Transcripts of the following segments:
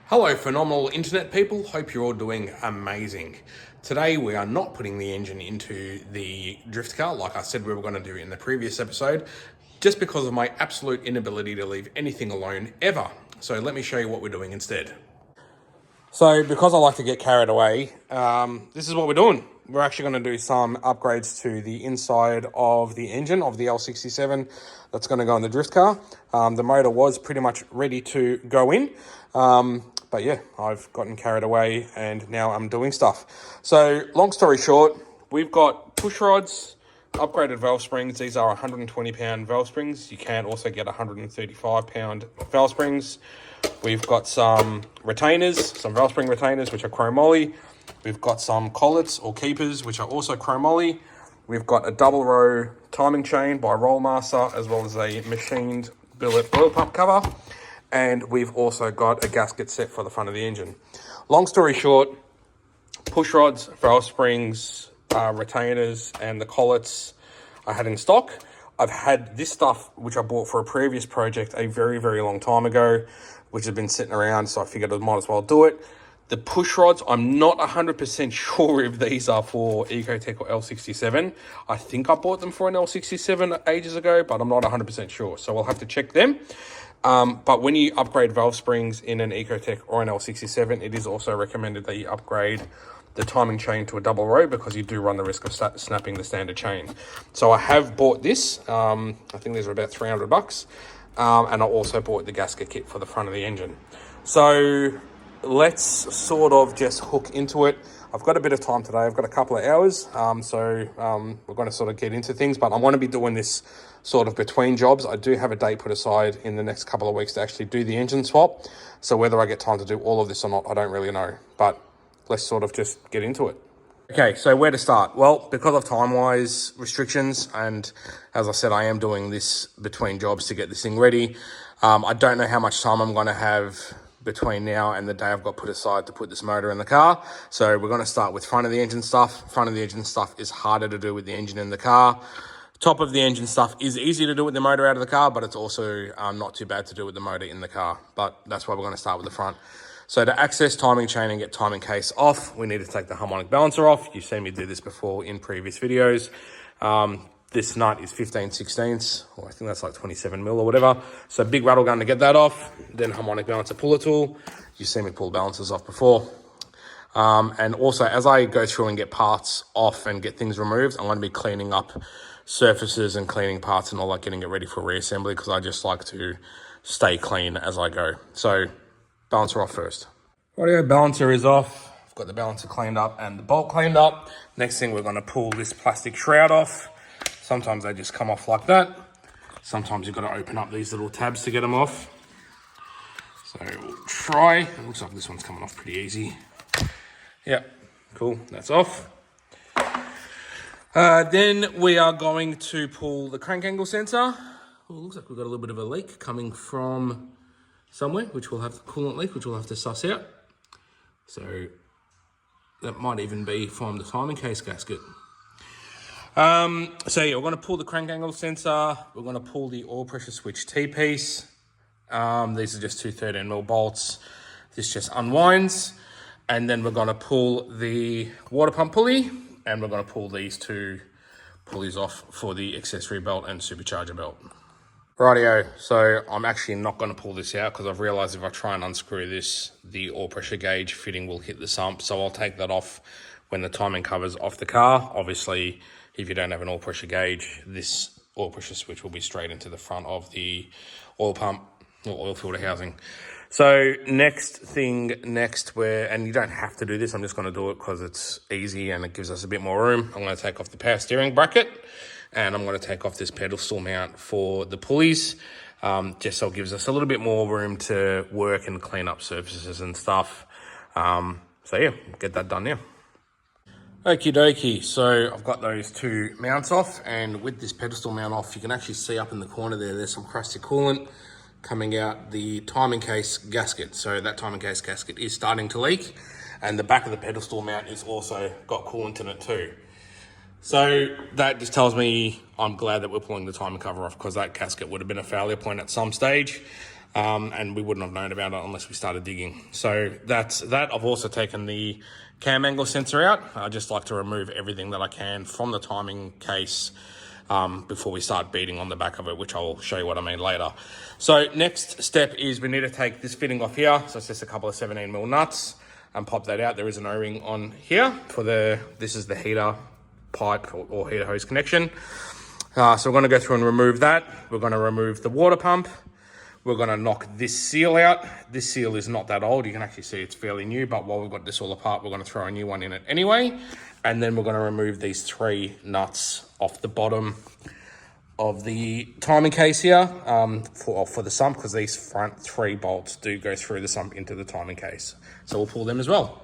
Hello phenomenal internet people, hope you're all doing amazing. Today we are not putting the engine into the drift car like I said we were going to do in the previous episode, just because of my absolute inability to leave anything alone ever. So let me show you what we're doing instead. So because I like to get carried away, this is what we're doing. We're actually going to do some upgrades to the inside of the engine of the L67 that's going to go in the drift car. The motor was pretty much ready to go in. But yeah, I've gotten carried away and now I'm doing stuff. So long story short, we've got push rods, upgraded valve springs. These are 120 pound valve springs. You can also get 135 pound valve springs. We've got some retainers, some valve spring retainers, which are chromoly. We've got some collets or keepers, which are also chromoly. We've got a double row timing chain by Rollmaster, as well as a machined billet oil pump cover. And we've also got a gasket set for the front of the engine. Long story short, push rods, valve springs, retainers, and the collets I had in stock. I've had this stuff, which I bought for a previous project a very, very long time ago, which has been sitting around, so I figured I might as well do it. The push rods, I'm not 100% sure if these are for Ecotec or L67. I think I bought them for an L67 ages ago, but I'm not 100% sure, so we'll have to check them. But when you upgrade valve springs in an Ecotec or an L67, it is also recommended that you upgrade the timing chain to a double row, because you do run the risk of snapping the standard chain. So I have bought this. I think these are about $300. And I also bought the gasket kit for the front of the engine. So let's sort of just hook into it. I've got a bit of time today. I've got a couple of hours. We're going to sort of get into things, but I want to be doing this sort of between jobs. I do have a date put aside in the next couple of weeks to actually do the engine swap. So whether I get time to do all of this or not, I don't really know, but let's sort of just get into it. Okay, so where to start? Well, because of time-wise restrictions, and as I said, I am doing this between jobs to get this thing ready. I don't know how much time I'm going to have between now and the day I've got put aside to put this motor in the car. So we're going to start with front of the engine stuff. Front of the engine stuff is harder to do with the engine in the car. Top of the engine stuff is easy to do with the motor out of the car, but it's also not too bad to do with the motor in the car. But that's why we're going to start with the front. So to access timing chain and get timing case off, we need to take the harmonic balancer off. You've seen me do this before in previous videos. This nut is 15/16, or I think that's like 27 mil or whatever. So big rattle gun to get that off. Then harmonic balancer puller tool. You've seen me pull balancers off before. And also as I go through and get parts off and get things removed, I'm going to be cleaning up surfaces and cleaning parts and all that, getting it ready for reassembly, because I just like to stay clean as I go. So balancer off first. Rightio, balancer is off. I've got the balancer cleaned up and the bolt cleaned up. Next thing, we're going to pull this plastic shroud off. Sometimes they just come off like that. Sometimes you've got to open up these little tabs to get them off. So we'll try. It looks like this one's coming off pretty easy. Yep, cool, that's off. Then we are going to pull the crank angle sensor. Oh, looks like we've got a little bit of a leak coming from somewhere, which we'll have the coolant leak, which we'll have to suss out. So that might even be from the timing case gasket. So yeah, we're going to pull the crank angle sensor. We're going to pull the oil pressure switch T-piece. These are just two 13mm bolts. This just unwinds. And then we're going to pull the water pump pulley, and we're going to pull these two pulleys off for the accessory belt and supercharger belt. Rightio, so I'm actually not going to pull this out because I've realized if I try and unscrew this, the oil pressure gauge fitting will hit the sump. So I'll take that off when the timing cover's off the car. Obviously, if you don't have an oil pressure gauge, this oil pressure switch will be straight into the front of the oil pump or oil filter housing. So next, and you don't have to do this, I'm just going to do it because it's easy and it gives us a bit more room. I'm going to take off the power steering bracket. And I'm going to take off this pedestal mount for the pulleys, just so it gives us a little bit more room to work and clean up surfaces and stuff. So yeah, get that done now. Okie dokie, so I've got those two mounts off, and with this pedestal mount off, you can actually see up in the corner there's some crusty coolant coming out the timing case gasket. So that timing case gasket is starting to leak, and the back of the pedestal mount is also got coolant in it too. So that just tells me I'm glad that we're pulling the timing cover off, because that gasket would have been a failure point at some stage. and we wouldn't have known about it unless we started digging. So that's that. I've also taken the cam angle sensor out. I just like to remove everything that I can from the timing case before we start beating on the back of it, which I'll show you what I mean later. So next step is we need to take this fitting off here. So it's just a couple of 17mm nuts and pop that out. There is an O-ring on here for this is the heater pipe or heater hose connection. So we're gonna go through and remove that. We're gonna remove the water pump. We're gonna knock this seal out. This seal is not that old. You can actually see it's fairly new, but while we've got this all apart, we're gonna throw a new one in it anyway. And then we're gonna remove these 3 nuts off the bottom of the timing case here for the sump, because these front 3 bolts do go through the sump into the timing case. So we'll pull them as well.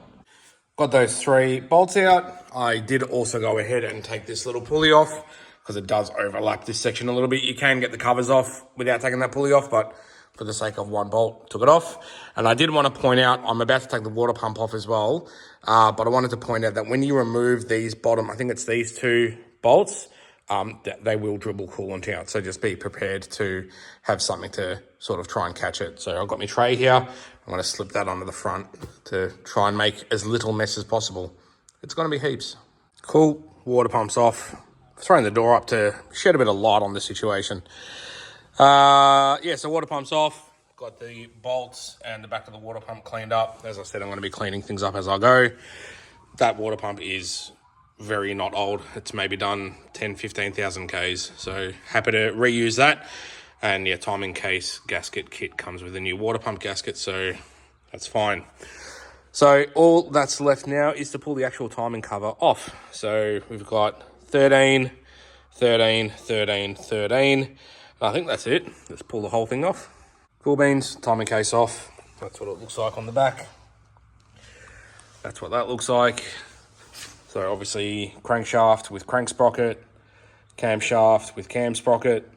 Got those 3 bolts out. I did also go ahead and take this little pulley off because it does overlap this section a little bit. You can get the covers off without taking that pulley off, but for the sake of one bolt, took it off. And I did want to point out, I'm about to take the water pump off as well, but I wanted to point out that when you remove these bottom, I think it's these 2 bolts, they will dribble coolant out. So just be prepared to have something to sort of try and catch it. So I've got my tray here. I'm going to slip that onto the front to try and make as little mess as possible. It's going to be heaps. Cool, water pump's off. Throwing the door up to shed a bit of light on the situation. Yeah, so water pump's off. Got the bolts and the back of the water pump cleaned up. As I said, I'm going to be cleaning things up as I go. That water pump is very not old. It's maybe done 10, 15,000 Ks. So happy to reuse that. And yeah, timing case gasket kit comes with a new water pump gasket, so that's fine. So all that's left now is to pull the actual timing cover off. So we've got 13, 13, 13, 13. I think that's it. Let's pull the whole thing off. Cool beans, timing case off. That's what it looks like on the back. That's what that looks like. So obviously crankshaft with crank sprocket, camshaft with cam sprocket.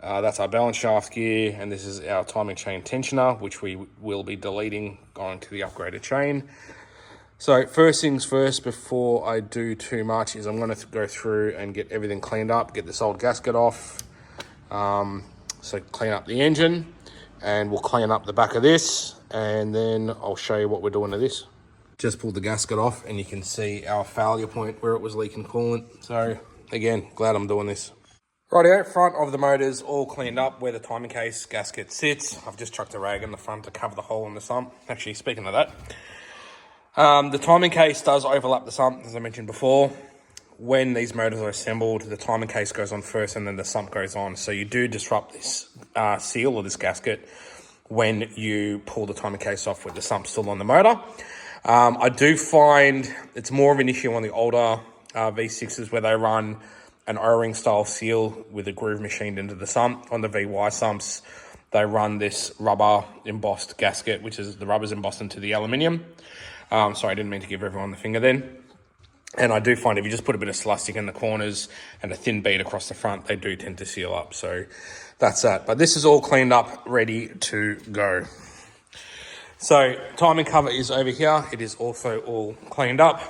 That's our balance shaft gear, and this is our timing chain tensioner, which we will be deleting going to the upgraded chain. So first things first, before I do too much, is I'm going to go through and get everything cleaned up, get this old gasket off. So clean up the engine, and we'll clean up the back of this, and then I'll show you what we're doing to this. Just pulled the gasket off, and you can see our failure point where it was leaking coolant. So again, glad I'm doing this. Rightio, front of the motor's all cleaned up where the timing case gasket sits. I've just chucked a rag in the front to cover the hole in the sump. Actually, speaking of that, the timing case does overlap the sump, as I mentioned before. When these motors are assembled, the timing case goes on first and then the sump goes on. So you do disrupt this seal or this gasket when you pull the timing case off with the sump still on the motor. I do find it's more of an issue on the older V6s where they run an O-ring style seal with a groove machined into the sump. On the VY sumps, they run this rubber embossed gasket, which is the rubber's embossed into the aluminium. Sorry, I didn't mean to give everyone the finger then. And I do find if you just put a bit of slustic in the corners and a thin bead across the front, they do tend to seal up. So that's that. But this is all cleaned up, ready to go. So timing cover is over here. It is also all cleaned up.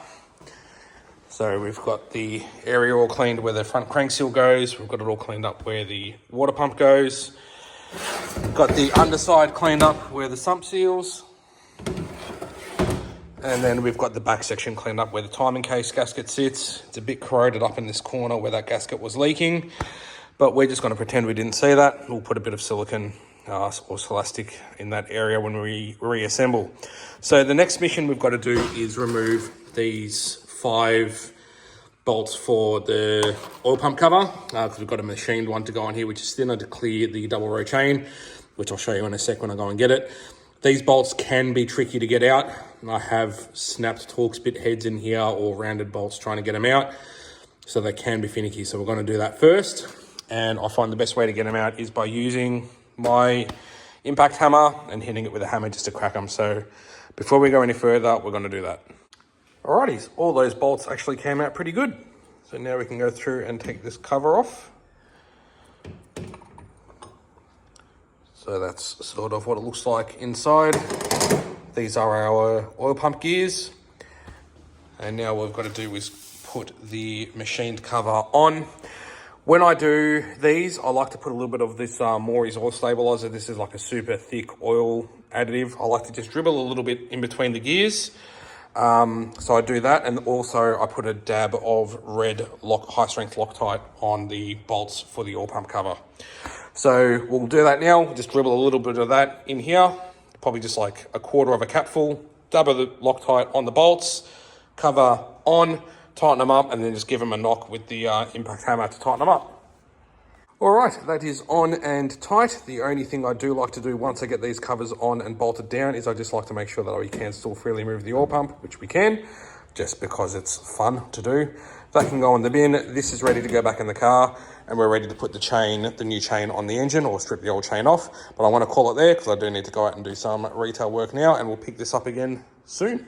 So we've got the area all cleaned where the front crank seal goes. We've got it all cleaned up where the water pump goes. Got the underside cleaned up where the sump seals. And then we've got the back section cleaned up where the timing case gasket sits. It's a bit corroded up in this corner where that gasket was leaking, but we're just going to pretend we didn't see that. We'll put a bit of silicone or Celastic in that area when we reassemble. So the next mission we've got to do is remove these 5 bolts for the oil pump cover, because we've got a machined one to go on here, which is thinner to clear the double row chain, which I'll show you in a sec when I go and get it. These bolts can be tricky to get out. I have snapped Torx bit heads in here or rounded bolts trying to get them out, so they can be finicky. So we're going to do that first, and I find the best way to get them out is by using my impact hammer and hitting it with a hammer just to crack them. So before we go any further, we're going to do that. Alrighty, all those bolts actually came out pretty good. So now we can go through and take this cover off. So that's sort of what it looks like inside. These are our oil pump gears. And now what we've got to do is put the machined cover on. When I do these, I like to put a little bit of this Maury's oil stabilizer. This is like a super thick oil additive. I like to just dribble a little bit in between the gears. So I do that, and also I put a dab of red high strength Loctite on the bolts for the oil pump cover. So we'll do that now. Just dribble a little bit of that in here, probably just like a quarter of a capful. Dab of the Loctite on the bolts, cover on, tighten them up, and then just give them a knock with the impact hammer to tighten them up. All right, that is on and tight. The only thing I do like to do once I get these covers on and bolted down is I just like to make sure that we can still freely move the oil pump, which we can, just because it's fun to do. That can go in the bin. This is ready to go back in the car, and we're ready to put the new chain on the engine, or strip the old chain off. But I want to call it there because I do need to go out and do some retail work now, and we'll pick this up again soon.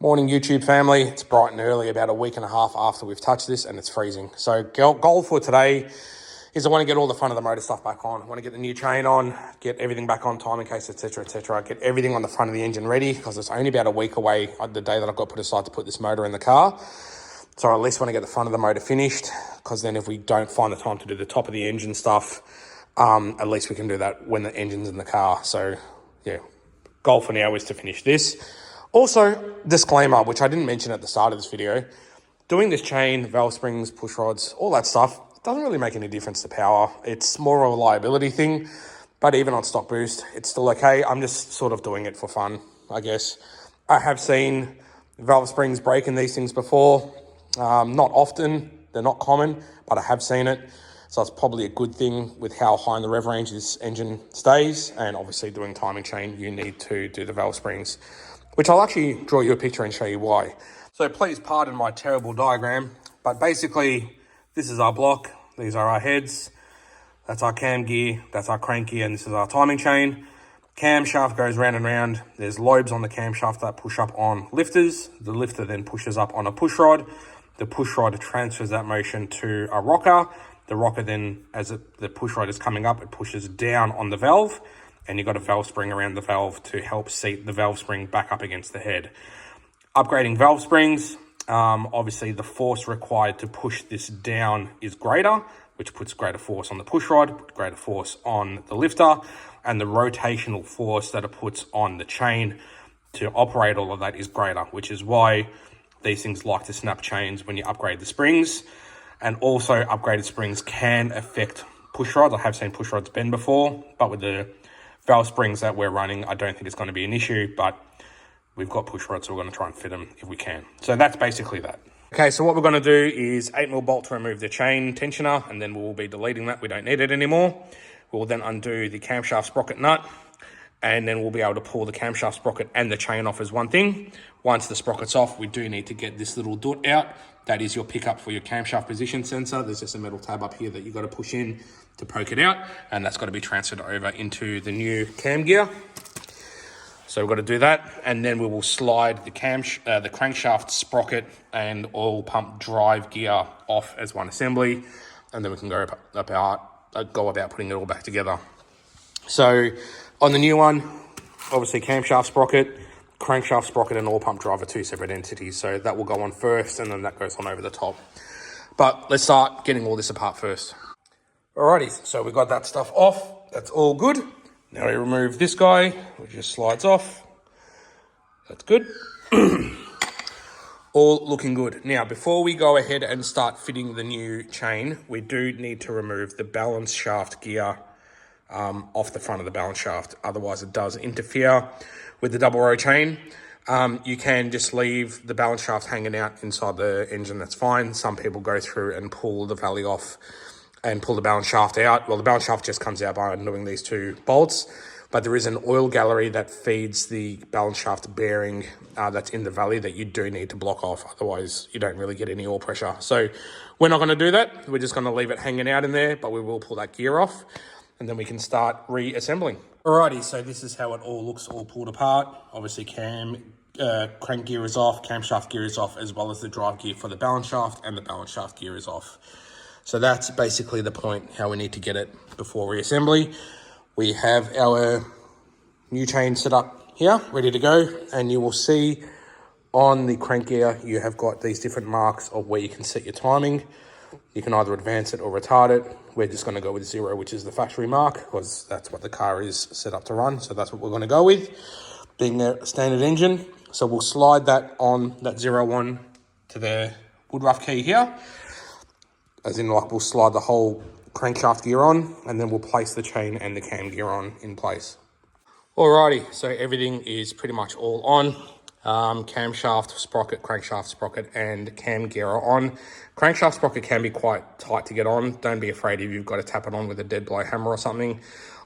Morning YouTube family, it's bright and early, about a week and a half after we've touched this, and it's freezing. So goal for today is I want to get all the front of the motor stuff back on. I want to get the new chain on, get everything back on, timing case, etc, etc. Get everything on the front of the engine ready, because it's only about a week away, the day that I've got put aside to put this motor in the car. So I at least want to get the front of the motor finished, because then if we don't find the time to do the top of the engine stuff, at least we can do that when the engine's in the car. So yeah, goal for now is to finish this. Also, disclaimer, which I didn't mention at the start of this video, doing this chain, valve springs, push rods, all that stuff, doesn't really make any difference to power. It's more of a liability thing, but even on stock boost, it's still okay. I'm just sort of doing it for fun, I guess. I have seen valve springs break in these things before. Not often, they're not common, but I have seen it. So it's probably a good thing with how high in the rev range this engine stays. And obviously doing timing chain, you need to do the valve springs, which I'll actually draw you a picture and show you why. So please pardon my terrible diagram, but basically this is our block, these are our heads, that's our cam gear, that's our crank gear, and this is our timing chain. Cam shaft goes round and round. There's lobes on the cam shaft that push up on lifters. The lifter then pushes up on a push rod. The push rod transfers that motion to a rocker. The rocker then, as the push rod is coming up, it pushes down on the valve, and you've got a valve spring around the valve to help seat the valve spring back up against the head. Upgrading valve springs, obviously the force required to push this down is greater, which puts greater force on the push rod, greater force on the lifter, and the rotational force that it puts on the chain to operate all of that is greater, which is why these things like to snap chains when you upgrade the springs. And also upgraded springs can affect push rods. I have seen push rods bend before, but with the valve springs that we're running, I don't think it's going to be an issue, but we've got push rods, so we're going to try and fit them if we can. So that's basically that. Okay, so what we're going to do is 8mm bolt to remove the chain tensioner, and then we'll be deleting that. We don't need it anymore. We'll then undo the camshaft sprocket nut, and then we'll be able to pull the camshaft sprocket and the chain off as one thing. Once the sprocket's off, we do need to get this little dot out. That is your pickup for your camshaft position sensor. There's just a metal tab up here that you've got to push in to poke it out, and that's got to be transferred over into the new cam gear. So we've got to do that, and then we will slide the crankshaft sprocket and oil pump drive gear off as one assembly, and then we can go about putting it all back together. So on the new one, obviously camshaft sprocket, crankshaft sprocket, and oil pump drive are two separate entities. So that will go on first, and then that goes on over the top. But let's start getting all this apart first. Alrighty, so we got that stuff off. That's all good. Now we remove this guy, which just slides off. That's good. All looking good. Now, before we go ahead and start fitting the new chain, we do need to remove the balance shaft gear off the front of the balance shaft. Otherwise, it does interfere with the double row chain. You can just leave the balance shaft hanging out inside the engine. That's fine. Some people go through and pull the valley off and pull the balance shaft out. Well, the balance shaft just comes out by undoing these two bolts, but there is an oil gallery that feeds the balance shaft bearing that's in the valley that you do need to block off. Otherwise, you don't really get any oil pressure. So we're not going to do that. We're just going to leave it hanging out in there, but we will pull that gear off, and then we can start reassembling. Alrighty, so this is how it all looks all pulled apart. Obviously, crank gear is off, camshaft gear is off, as well as the drive gear for the balance shaft, and the balance shaft gear is off. So that's basically the point, how we need to get it before reassembly. We have our new chain set up here, ready to go. And you will see on the crank gear, you have got these different marks of where you can set your timing. You can either advance it or retard it. We're just going to go with 0, which is the factory mark, because that's what the car is set up to run. So that's what we're going to go with, being a standard engine. So we'll slide that on, that 0 1, to the woodruff key here. As in, like, we'll slide the whole crankshaft gear on, and then we'll place the chain and the cam gear on in place. Alrighty, so everything is pretty much all on. Camshaft, sprocket, crankshaft, sprocket, and cam gear are on. Crankshaft sprocket can be quite tight to get on. Don't be afraid if you've got to tap it on with a dead blow hammer or something.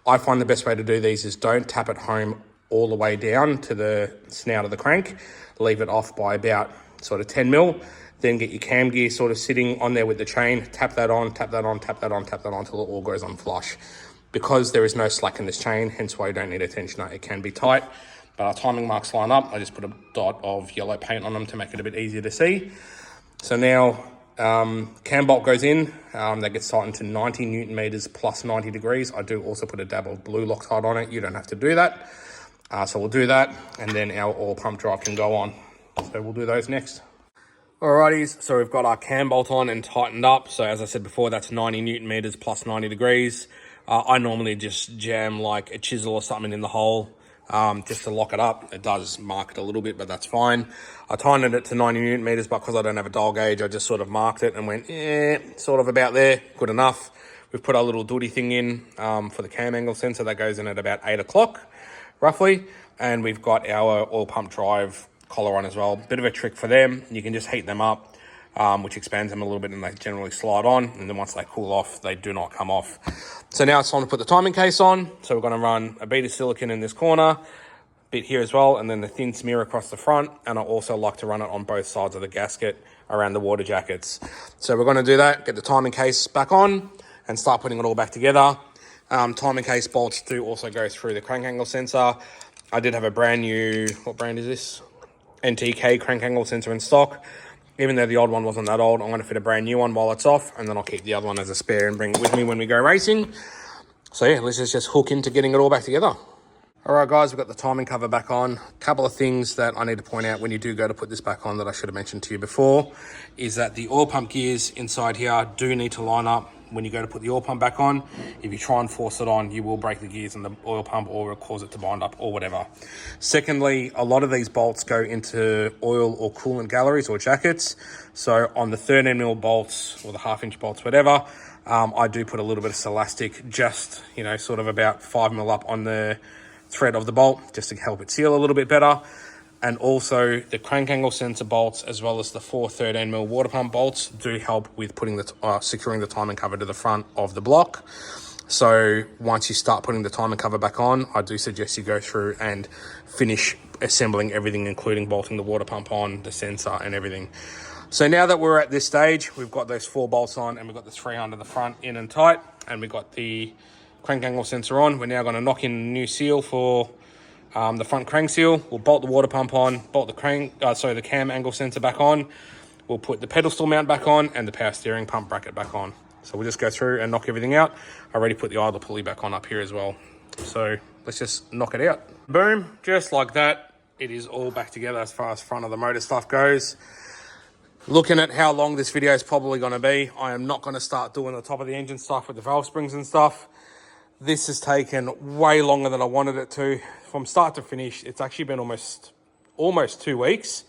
I find the best way to do these is don't tap it home all the way down to the snout of the crank. Leave it off by about sort of 10 mil. Then get your cam gear sort of sitting on there with the chain. Tap that on, tap that on, tap that on, tap that on till it all goes on flush. Because there is no slack in this chain, hence why you don't need a tensioner. It can be tight. But our timing marks line up. I just put a dot of yellow paint on them to make it a bit easier to see. So now cam bolt goes in. That gets tightened to 90 Newton meters plus 90 degrees. I do also put a dab of blue Loctite on it. You don't have to do that. So we'll do that, and then our oil pump drive can go on. So we'll do those next. Alrighties, so we've got our cam bolt on and tightened up. So as I said before, that's 90 Newton meters plus 90 degrees. I normally just jam like a chisel or something in the hole. Just to lock it up. It does mark it a little bit, but that's fine. I tightened it to 90 Newton meters, but because I don't have a dial gauge, I just sort of marked it and went, sort of about there, good enough. We've put our little duty thing in for the cam angle sensor. That goes in at about 8 o'clock, roughly. And we've got our oil pump drive collar on as well. Bit of a trick for them. You can just heat them up, which expands them a little bit, and they generally slide on. And then once they cool off, they do not come off. So now it's time to put the timing case on. So we're going to run a bead of silicone in this corner, bit here as well, and then the thin smear across the front. And I also like to run it on both sides of the gasket around the water jackets. So we're going to do that, get the timing case back on and start putting it all back together. Timing case bolts do also go through the crank angle sensor. I did have a brand new, what brand is this? NTK crank angle sensor in stock. Even though the old one wasn't that old, I'm going to fit a brand new one while it's off, and then I'll keep the other one as a spare and bring it with me when we go racing. So yeah, let's just hook into getting it all back together. All right, guys, we've got the timing cover back on. A couple of things that I need to point out when you do go to put this back on that I should have mentioned to you before is that the oil pump gears inside here do need to line up when you go to put the oil pump back on. If you try and force it on, you will break the gears in the oil pump or cause it to bind up or whatever. Secondly, a lot of these bolts go into oil or coolant galleries or jackets. So on the 13mm bolts or the 1/2-inch bolts, whatever, I do put a little bit of Celastic, just, sort of about 5mm up on the thread of the bolt, just to help it seal a little bit better. And also the crank angle sensor bolts, as well as the 4 13mm water pump bolts, do help with putting the securing the timing cover to the front of the block. So once you start putting the timing cover back on, I do suggest you go through and finish assembling everything, including bolting the water pump on, the sensor and everything. So now that we're at this stage, we've got those 4 bolts on and we've got the 3 under the front in and tight, and we've got the crank angle sensor on. We're now going to knock in a new seal for the front crank seal. We'll bolt the water pump on, bolt the the cam angle sensor back on. We'll put the pedestal mount back on and the power steering pump bracket back on. So we'll just go through and knock everything out. I already put the idler pulley back on up here as well. So let's just knock it out. Boom, just like that. It is all back together as far as front of the motor stuff goes. Looking at how long this video is probably going to be, I am not going to start doing the top of the engine stuff with the valve springs and stuff. This has taken way longer than I wanted it to. From start to finish, it's actually been almost 2 weeks.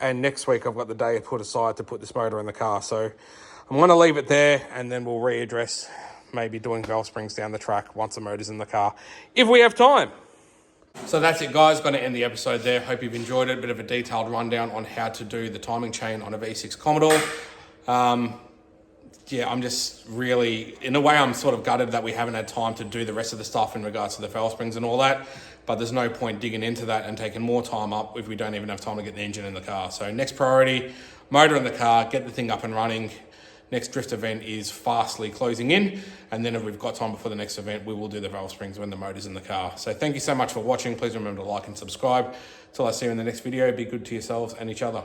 And next week I've got the day put aside to put this motor in the car. So I'm going to leave it there, and then we'll readdress maybe doing valve springs down the track once the motor's in the car, if we have time. So that's it, guys. Going to end the episode there. Hope you've enjoyed it. A bit of a detailed rundown on how to do the timing chain on a V6 Commodore. Yeah, I'm just really, in a way, I'm sort of gutted that we haven't had time to do the rest of the stuff in regards to the valve springs and all that. But there's no point digging into that and taking more time up if we don't even have time to get the engine in the car. So next priority, motor in the car, get the thing up and running. Next drift event is fastly closing in. And then if we've got time before the next event, we will do the valve springs when the motor's in the car. So thank you so much for watching. Please remember to like and subscribe. Till I see you in the next video, be good to yourselves and each other.